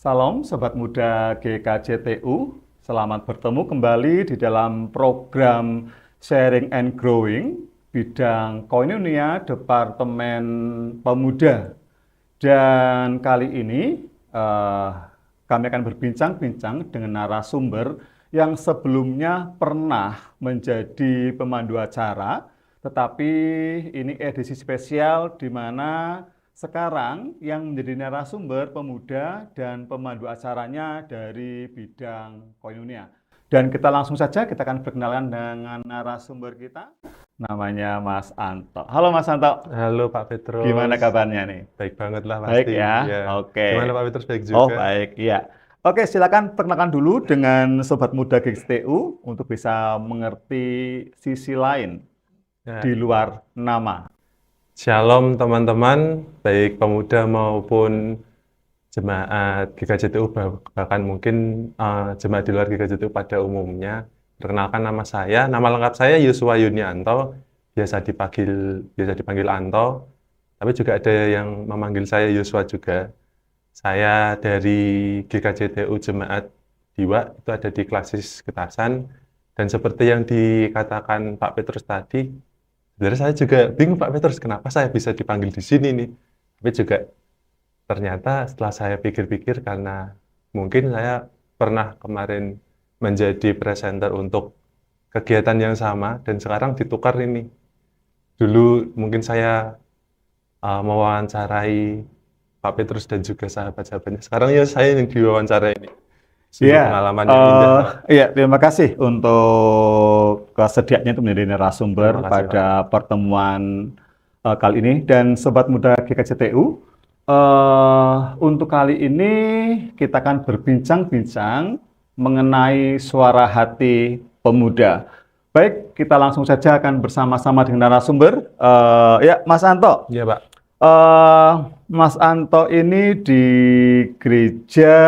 Salam Sobat Muda GKJTU, selamat bertemu kembali di dalam program Sharing and Growing bidang Koinonia Departemen Pemuda. Dan kali ini eh, kami akan berbincang-bincang dengan narasumber yang sebelumnya pernah menjadi pemandu acara, tetapi ini edisi spesial di mana sekarang yang menjadi narasumber pemuda dan pemandu acaranya dari bidang Koinonia. Dan kita langsung saja, kita akan berkenalan dengan narasumber kita, namanya Mas Anto. Halo Mas Anto, Halo Pak gimana Petrus, kabarnya nih? baik banget lah Baik pasti. ya, Ya. oke. Gimana Pak Petrus, baik Oh juga? baik, iya. Oke, silakan perkenalkan dulu dengan Sobat Muda GKJTU untuk bisa mengerti sisi lain Ya. di luar nama. Shalom teman-teman, baik pemuda maupun jemaat GKJTU, bahkan mungkin jemaat di luar GKJTU pada umumnya. Perkenalkan nama lengkap saya Yosua Yunianto, biasa dipanggil Anto, tapi juga ada yang memanggil saya Yosua juga. Saya dari GKJTU Jemaat Diwa, itu ada di Klasis Getasan, dan seperti yang dikatakan Pak Petrus tadi, sebenarnya saya juga bingung Pak Petrus, kenapa saya bisa dipanggil di sini nih. Tapi juga ternyata setelah saya pikir-pikir, karena mungkin saya pernah kemarin menjadi presenter untuk kegiatan yang sama, dan sekarang ditukar ini. Dulu mungkin saya mewawancarai Pak Petrus dan juga sahabat-sahabatnya. Sekarang ya saya yang diwawancara ini. Sungguh Iya, pengalaman yang indah, Pak. iya, terima kasih untuk kesediaannya untuk menjadi narasumber Terima kasih, Pak. pada pertemuan kali ini. Dan Sobat Muda GKJTU, untuk kali ini kita akan berbincang-bincang mengenai suara hati pemuda. Baik, kita langsung saja akan bersama-sama dengan narasumber. Ya, Mas Anto. Iya, Pak. Mas Anto ini di gereja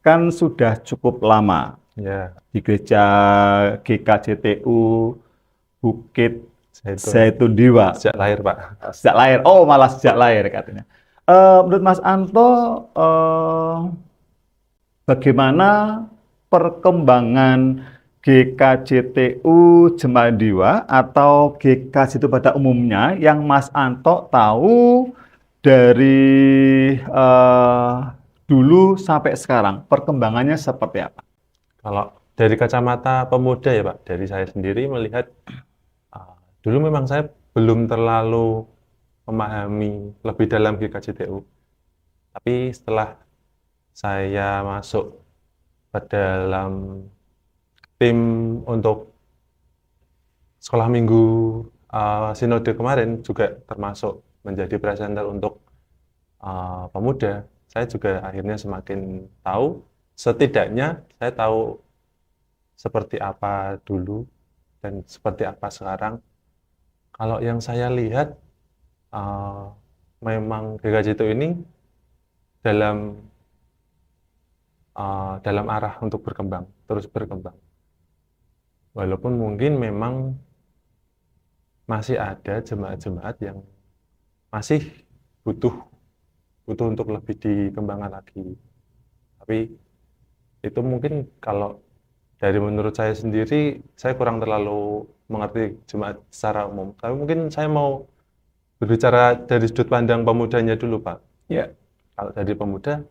kan sudah cukup lama. Ya, Di gereja GKJTU Bukit saya itu Zaitun Diwa. sejak lahir, Pak. Sejak lahir. Oh, malah sejak lahir katanya. Menurut Mas Anto, bagaimana perkembangan GKJTU Jemaat Diwa atau GKJTU pada umumnya yang Mas Anto tahu dari dulu sampai sekarang, perkembangannya seperti apa? Kalau dari kacamata pemuda ya, Pak, dari saya sendiri melihat, dulu memang saya belum terlalu memahami lebih dalam GKJTU. Tapi setelah saya masuk ke dalam tim untuk sekolah minggu sinode kemarin, juga termasuk menjadi presenter untuk pemuda, saya juga akhirnya semakin tahu, setidaknya saya tahu seperti apa dulu dan seperti apa sekarang. Kalau yang saya lihat, memang GKJTU ini dalam arah untuk berkembang, terus berkembang. Walaupun mungkin memang masih ada jemaat-jemaat yang masih butuh untuk lebih dikembangkan lagi. Tapi itu mungkin kalau dari menurut saya sendiri, saya kurang terlalu mengerti jemaat secara umum. Tapi mungkin saya mau berbicara dari sudut pandang pemudanya dulu, Pak. Ya. Kalau dari pemuda,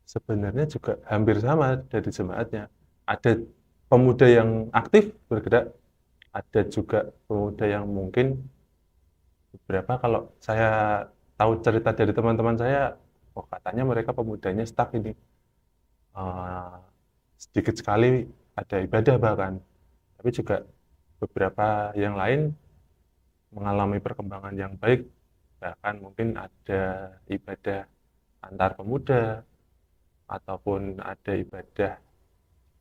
sebenarnya juga hampir sama dari jemaatnya. Ada pemuda yang aktif bergerak, ada juga pemuda yang mungkin beberapa, kalau saya tahu cerita dari teman-teman saya, oh katanya mereka pemudanya stuck ini. Sedikit sekali ada ibadah bahkan. Tapi juga beberapa yang lain mengalami perkembangan yang baik, bahkan mungkin ada ibadah antar pemuda, ataupun ada ibadah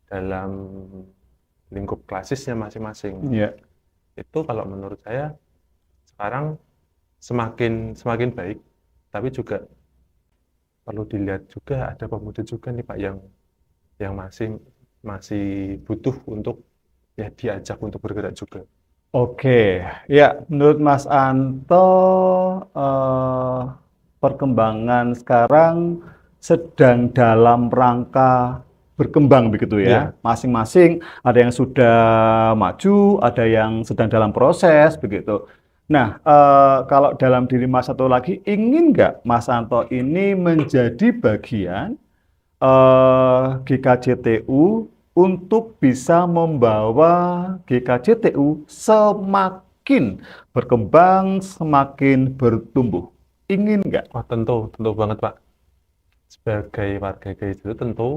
dalam lingkup klasisnya masing-masing. Ya. Itu kalau menurut saya sekarang semakin baik, tapi juga perlu dilihat juga ada pemuda juga nih Pak yang masih butuh untuk ya diajak untuk bergerak juga. Oke, ya menurut Mas Anto perkembangan sekarang sedang dalam rangka berkembang begitu Iya. ya. Masing-masing ada yang sudah maju, ada yang sedang dalam proses begitu. Nah, kalau dalam diri Mas Anto lagi, ingin nggak Mas Anto ini menjadi bagian GKJTU untuk bisa membawa GKJTU semakin berkembang, semakin bertumbuh. Ingin nggak? Oh, tentu banget, Pak. Sebagai warga gereja itu tentu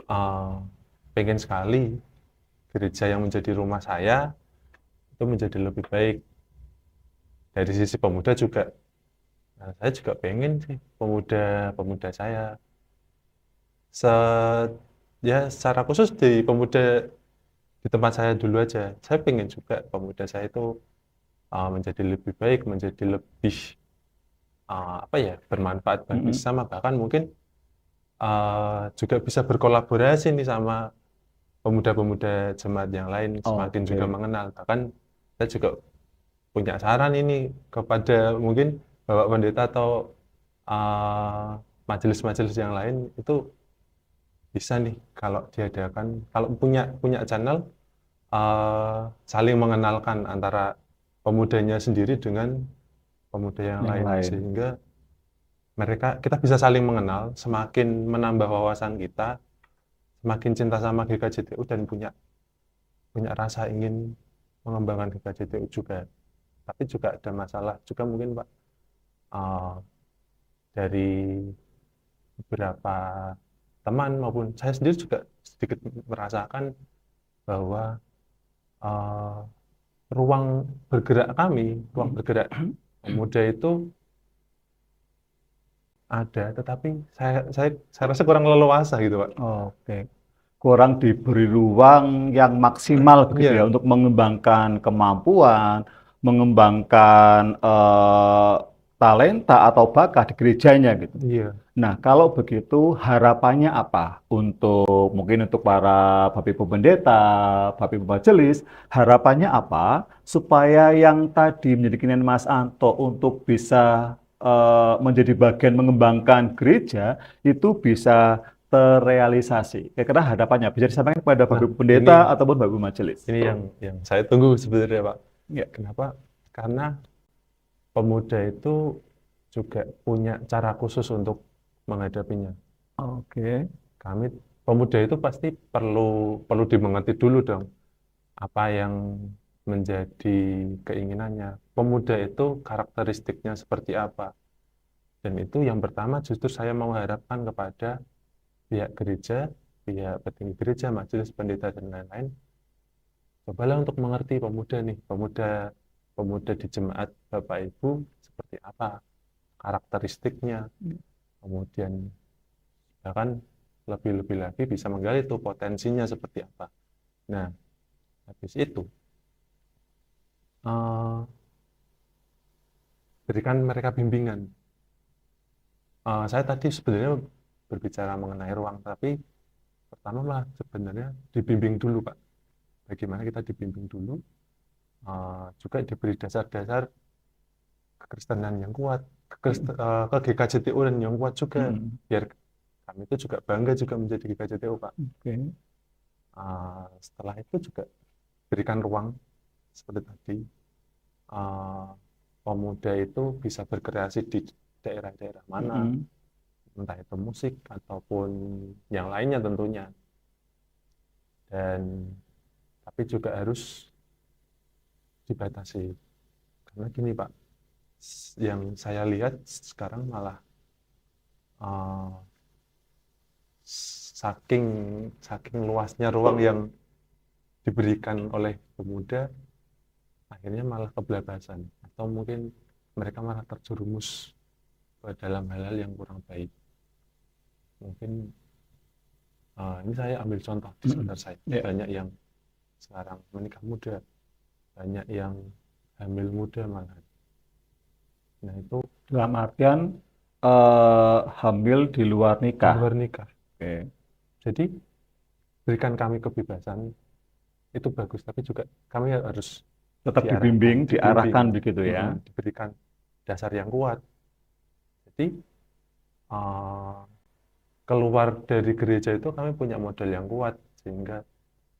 eh, pengen sekali gereja yang menjadi rumah saya itu menjadi lebih baik. Dari sisi pemuda juga, nah, saya juga pengen sih pemuda-pemuda saya se ya secara khusus di pemuda di tempat saya dulu aja. Saya pengen juga pemuda saya itu menjadi lebih baik, menjadi lebih apa ya bermanfaat bagi Mm-mm. sesama, bahkan mungkin juga bisa berkolaborasi nih sama pemuda-pemuda jemaat yang lain, semakin juga Oke. mengenal. Bahkan saya juga punya saran ini kepada mungkin Bapak Pendeta atau eh, majelis-majelis yang lain itu bisa nih kalau diadakan, kalau punya punya channel saling mengenalkan antara pemudanya sendiri dengan pemuda yang Yang lain, lain. sehingga kita bisa saling mengenal, semakin menambah wawasan kita, semakin cinta sama GKJTU dan punya punya rasa ingin mengembangkan GKJTU juga. Tapi juga ada masalah juga mungkin Pak, eh, dari beberapa teman maupun saya sendiri juga sedikit merasakan bahwa eh, ruang bergerak kami, ruang Mm. bergerak pemuda itu ada, tetapi saya rasa kurang leluasa gitu Pak. Oke. Kurang diberi ruang yang maksimal begitu ya Iya, untuk mengembangkan kemampuan, mengembangkan talenta atau bakat di gerejanya gitu. iya. Nah, kalau begitu harapannya apa untuk mungkin untuk para Bapak Ibu Pendeta, Bapak Ibu Majelis, harapannya apa supaya yang tadi menjadi keinginan Mas Anto untuk bisa menjadi bagian mengembangkan gereja itu bisa terrealisasi. Kira-kira harapannya bisa disampaikan kepada Bapak Nah, Ibu Pendeta ataupun Bapak Ibu Majelis. ini yang saya tunggu sebenarnya Pak. Ya. Kenapa? Karena pemuda itu juga punya cara khusus untuk menghadapinya. Oke. Kami pemuda itu pasti perlu perlu dimengerti dulu dong apa yang menjadi keinginannya. Pemuda itu karakteristiknya seperti apa. Dan itu yang pertama justru saya mau harapkan kepada pihak gereja, pihak petinggi gereja, majelis pendeta dan lain-lain. Cobalah untuk mengerti pemuda nih, pemuda di jemaat Bapak Ibu seperti apa karakteristiknya, kemudian bahkan lebih-lebih lagi bisa menggali itu potensinya seperti apa. Nah, habis itu eh, berikan mereka bimbingan. Saya tadi sebenarnya berbicara mengenai ruang, tapi pertama malah sebenarnya dibimbing dulu, Pak. Bagaimana kita dibimbing dulu, juga diberi dasar-dasar kekristenan yang kuat, ke GKJTU dan yang kuat juga, Mm-mm. biar kami itu juga bangga juga menjadi GKJTU, Pak. Oke. Setelah itu juga berikan ruang seperti tadi, eh, pemuda itu bisa berkreasi di daerah-daerah mana, Mm-mm. entah itu musik ataupun yang lainnya tentunya. Dan tapi juga harus dibatasi. Karena gini Pak, yang saya lihat sekarang malah eh, saking saking luasnya ruang yang diberikan oleh pemuda, akhirnya malah kebablasan atau mungkin mereka malah terjerumus ke dalam hal-hal yang kurang baik. Mungkin ini saya ambil contoh di Mm-mm. sekitar saya, Ya. banyak yang sekarang menikah muda, banyak yang hamil muda malah. Nah itu Dalam artian hamil di luar di nikah. luar nikah. Oke. Jadi berikan kami kebebasan itu bagus, tapi juga kami harus Tetap diarahkan, dibimbing, dibimbing, diarahkan begitu ya. diberikan dasar yang kuat. Jadi eh, keluar dari gereja itu kami punya modal yang kuat sehingga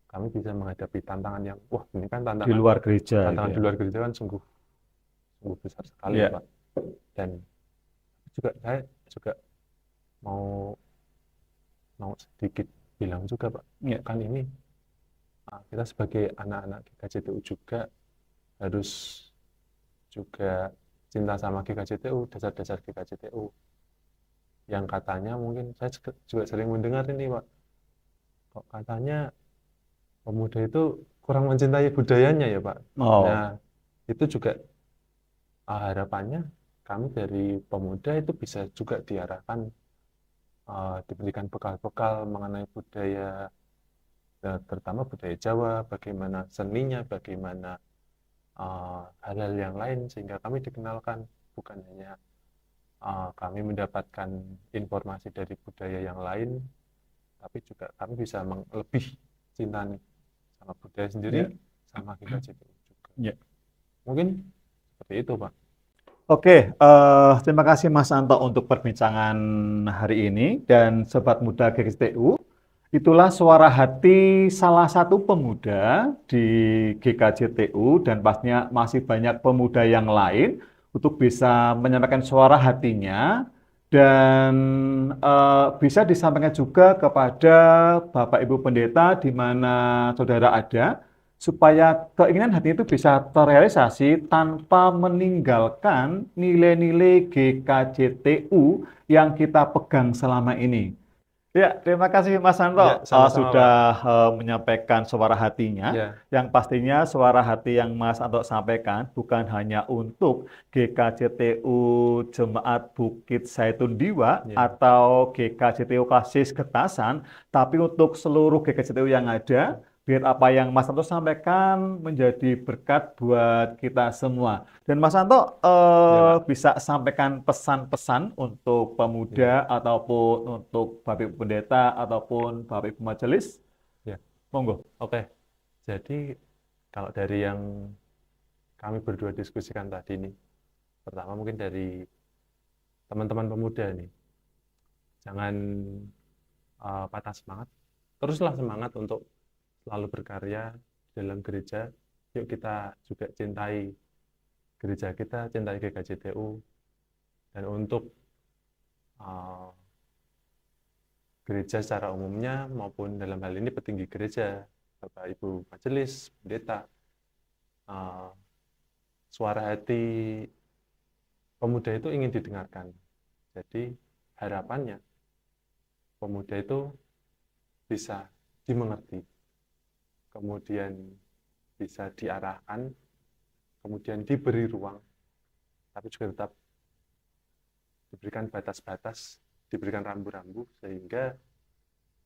kami bisa menghadapi tantangan yang wah ini kan Di luar gereja itu tantangan di ya. luar gereja kan sungguh sungguh besar sekali ya Ya. Pak. Dan juga saya juga mau mau sedikit bilang juga Pak, Ya. kan ini kita sebagai anak-anak GKJTU juga harus juga cinta sama GKJTU, dasar-dasar GKJTU yang katanya mungkin saya juga sering mendengar ini Pak, kok katanya pemuda itu kurang mencintai budayanya ya Pak. Oh, Nah, itu juga harapannya kami dari pemuda itu bisa juga diarahkan, diberikan bekal-bekal mengenai budaya, terutama budaya Jawa, bagaimana seninya, bagaimana hal-hal yang lain, sehingga kami dikenalkan bukan hanya kami mendapatkan informasi dari budaya yang lain, tapi juga kami bisa lebih cinta nih sama budaya sendiri, ya. sama GKJTU juga. Ya. Mungkin seperti itu, Pak. Oke, terima kasih Mas Anto untuk perbincangan hari ini dan Sobat Muda GKJTU. Itulah suara hati salah satu pemuda di GKJTU dan pastinya masih banyak pemuda yang lain untuk bisa menyampaikan suara hatinya dan bisa disampaikan juga kepada Bapak Ibu Pendeta di mana saudara ada supaya keinginan hati itu bisa terrealisasi tanpa meninggalkan nilai-nilai GKJTU yang kita pegang selama ini. Ya, terima kasih Mas Ya, Santo sama-sama, Pak. sudah menyampaikan suara hatinya. Ya, Yang pastinya suara hati yang Mas Santo sampaikan bukan hanya untuk GKJTU Jemaat Bukit Zaitun Diwa ya, atau GKJTU Kasis Getasan, tapi untuk seluruh GKJTU yang ada, biar apa yang Mas Santo sampaikan menjadi berkat buat kita semua. Dan Mas Santo ya, Pak. bisa sampaikan pesan-pesan untuk Ya, pemuda ataupun untuk Bapak Ibu Pendeta ataupun Bapak Ibu Majelis. ya. Monggo. Oke. Jadi kalau dari yang kami berdua diskusikan tadi nih, pertama mungkin dari teman-teman pemuda nih, jangan patah semangat. Teruslah semangat untuk selalu berkarya dalam gereja. Yuk kita juga cintai gereja kita, cintai GKJTU, dan untuk uh, gereja secara umumnya maupun dalam hal ini petinggi gereja, Bapak Ibu Majelis, Pendeta, uh, suara hati pemuda itu ingin didengarkan. Jadi harapannya pemuda itu bisa dimengerti, kemudian bisa diarahkan, kemudian diberi ruang, tapi juga tetap diberikan batas-batas, diberikan rambu-rambu, sehingga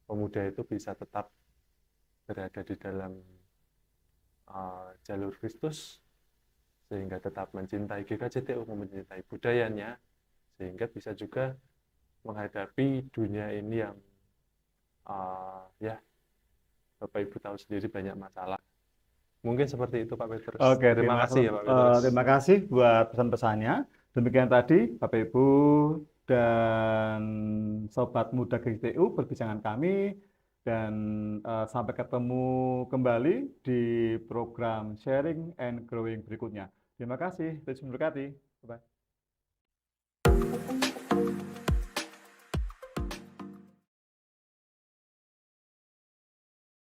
pemuda itu bisa tetap berada di dalam jalur Kristus, sehingga tetap mencintai GKJTU, mencintai budayanya, sehingga bisa juga menghadapi dunia ini yang ya Bapak Ibu tahu sendiri banyak masalah. Mungkin seperti itu Pak Petrus. Oke, Terima kasih ya Pak Petrus. terima kasih buat pesan-pesannya. Demikian tadi Bapak Ibu dan Sobat Muda GKJTU perbincangan kami dan sampai ketemu kembali di program Sharing and Growing berikutnya. Terima kasih, Tuhan memberkati. Bye-bye.